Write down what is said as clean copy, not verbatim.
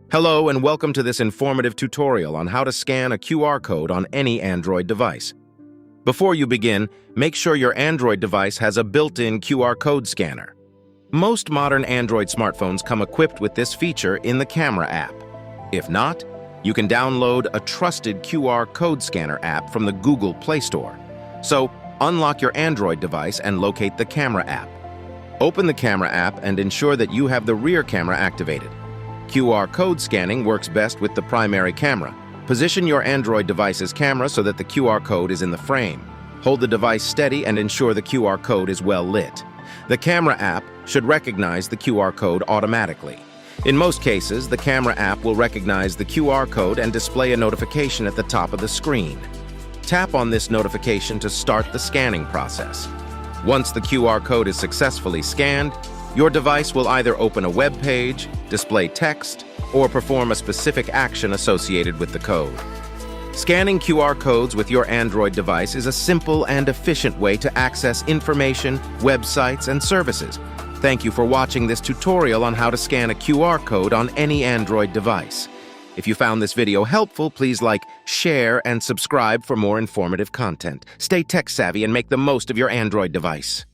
Hello and welcome to this informative tutorial on how to scan a QR code on any Android device. Before you begin, make sure your Android device has a built-in QR code scanner. Most modern Android smartphones come equipped with this feature in the Camera app. If not, you can download a trusted QR code scanner app from the Google Play Store. So, unlock your Android device and locate the Camera app. Open the Camera app and ensure that you have the rear camera activated. QR code scanning works best with the primary camera. Position your Android device's camera so that the QR code is in the frame. Hold the device steady and ensure the QR code is well lit. The Camera app should recognize the QR code automatically. In most cases, the Camera app will recognize the QR code and display a notification at the top of the screen. Tap on this notification to start the scanning process. Once the QR code is successfully scanned, your device will either open a web page, display text, or perform a specific action associated with the code. Scanning QR codes with your Android device is a simple and efficient way to access information, websites, and services. Thank you for watching this tutorial on how to scan a QR code on any Android device. If you found this video helpful, please like, share, and subscribe for more informative content. Stay tech-savvy and make the most of your Android device.